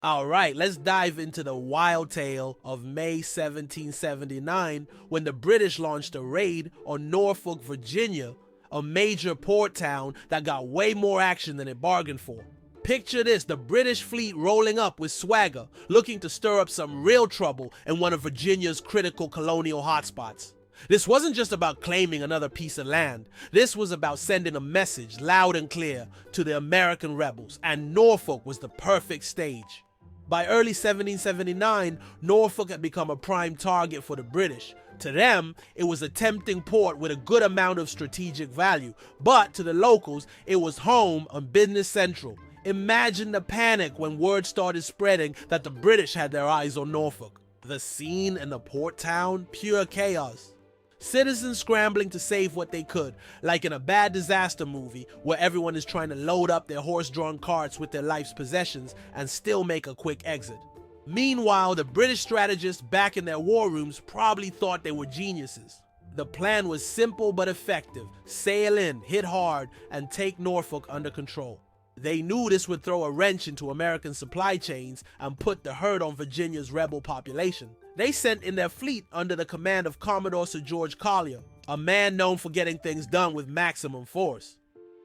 Alright, let's dive into the wild tale of May 1779 when the British launched a raid on Norfolk, Virginia, a major port town that got way more action than it bargained for. Picture this, the British fleet rolling up with swagger, looking to stir up some real trouble in one of Virginia's critical colonial hotspots. This wasn't just about claiming another piece of land. This was about sending a message loud and clear to the American rebels, and Norfolk was the perfect stage. By early 1779, Norfolk had become a prime target for the British. To them, it was a tempting port with a good amount of strategic value, but to the locals, it was home and business central. Imagine the panic when word started spreading that the British had their eyes on Norfolk. The scene in the port town, pure chaos. Citizens scrambling to save what they could, like in a bad disaster movie where everyone is trying to load up their horse-drawn carts with their life's possessions and still make a quick exit. Meanwhile, the British strategists back in their war rooms probably thought they were geniuses. The plan was simple but effective: sail in, hit hard, and take Norfolk under control. They knew this would throw a wrench into American supply chains and put the hurt on Virginia's rebel population. They sent in their fleet under the command of Commodore Sir George Collier, a man known for getting things done with maximum force.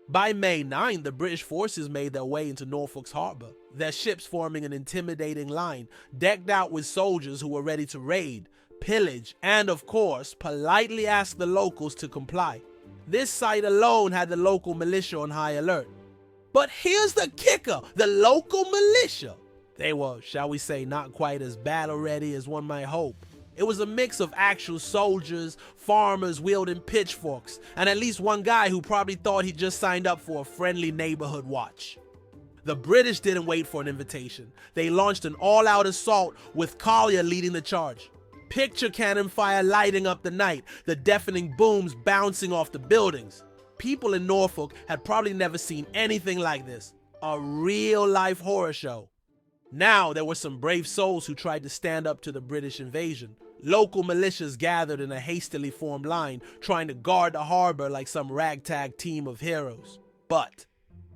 By May 9, the British forces made their way into Norfolk's harbor, their ships forming an intimidating line, decked out with soldiers who were ready to raid, pillage, and of course, politely ask the locals to comply. This sight alone had the local militia on high alert. But here's the kicker, the local militia. They were, shall we say, not quite as battle ready as one might hope. It was a mix of actual soldiers, farmers wielding pitchforks, and at least one guy who probably thought he just signed up for a friendly neighborhood watch. The British didn't wait for an invitation. They launched an all-out assault with Collier leading the charge. Picture cannon fire lighting up the night, the deafening booms bouncing off the buildings. People in Norfolk had probably never seen anything like this. A real-life horror show. Now, there were some brave souls who tried to stand up to the British invasion. Local militias gathered in a hastily formed line, trying to guard the harbor like some ragtag team of heroes. But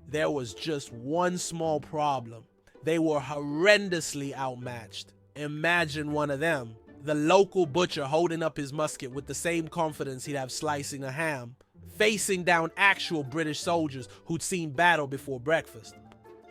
there was just one small problem. They were horrendously outmatched. Imagine one of them, the local butcher holding up his musket with the same confidence he'd have slicing a ham, facing down actual British soldiers who'd seen battle before breakfast.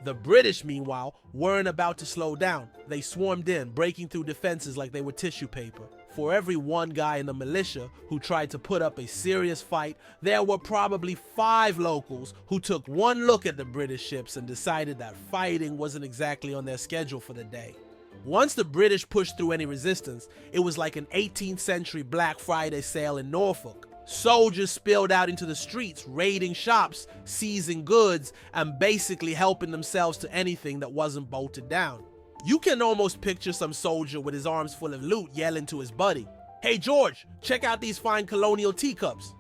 The British, meanwhile, weren't about to slow down. They swarmed in, breaking through defenses like they were tissue paper. For every one guy in the militia who tried to put up a serious fight, there were probably 5 locals who took one look at the British ships and decided that fighting wasn't exactly on their schedule for the day. Once the British pushed through any resistance, it was like an 18th century Black Friday sale in Norfolk. Soldiers spilled out into the streets, raiding shops, seizing goods, and basically helping themselves to anything that wasn't bolted down. You can almost picture some soldier with his arms full of loot yelling to his buddy, "Hey George, check out these fine colonial teacups."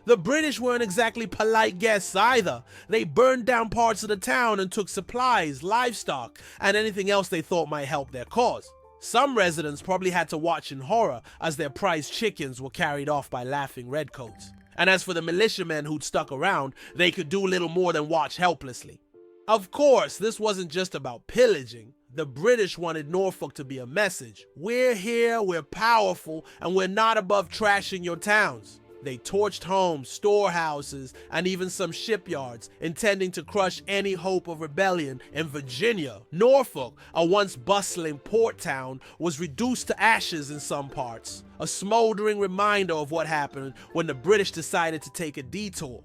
The British weren't exactly polite guests either. They burned down parts of the town and took supplies, livestock, and anything else they thought might help their cause. Some residents probably had to watch in horror as their prized chickens were carried off by laughing redcoats. And as for the militiamen who'd stuck around, they could do little more than watch helplessly. Of course, this wasn't just about pillaging. The British wanted Norfolk to be a message. We're here, we're powerful, and we're not above trashing your towns. They torched homes, storehouses, and even some shipyards, intending to crush any hope of rebellion in Virginia. Norfolk, a once bustling port town, was reduced to ashes in some parts, a smoldering reminder of what happened when the British decided to take a detour.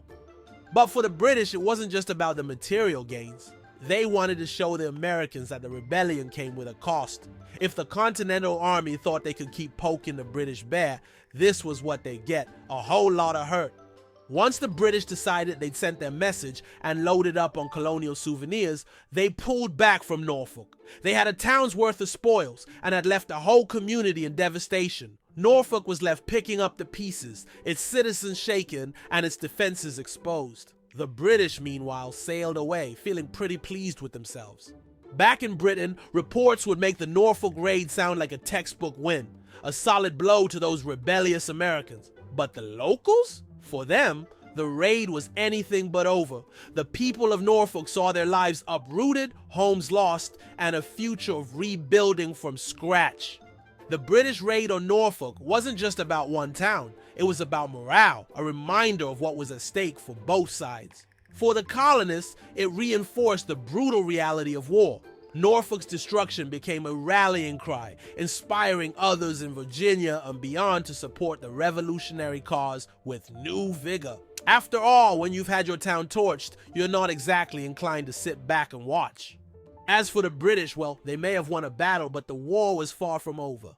But for the British, it wasn't just about the material gains. They wanted to show the Americans that the rebellion came with a cost. If the Continental Army thought they could keep poking the British bear, this was what they'd get, a whole lot of hurt. Once the British decided they'd sent their message and loaded up on colonial souvenirs, they pulled back from Norfolk. They had a town's worth of spoils and had left a whole community in devastation. Norfolk was left picking up the pieces, its citizens shaken and its defenses exposed. The British, meanwhile, sailed away, feeling pretty pleased with themselves. Back in Britain, reports would make the Norfolk raid sound like a textbook win, a solid blow to those rebellious Americans. But the locals? For them, the raid was anything but over. The people of Norfolk saw their lives uprooted, homes lost, and a future of rebuilding from scratch. The British raid on Norfolk wasn't just about one town. It was about morale, a reminder of what was at stake for both sides. For the colonists, it reinforced the brutal reality of war. Norfolk's destruction became a rallying cry, inspiring others in Virginia and beyond to support the revolutionary cause with new vigor. After all, when you've had your town torched, you're not exactly inclined to sit back and watch. As for the British, well, they may have won a battle, but the war was far from over.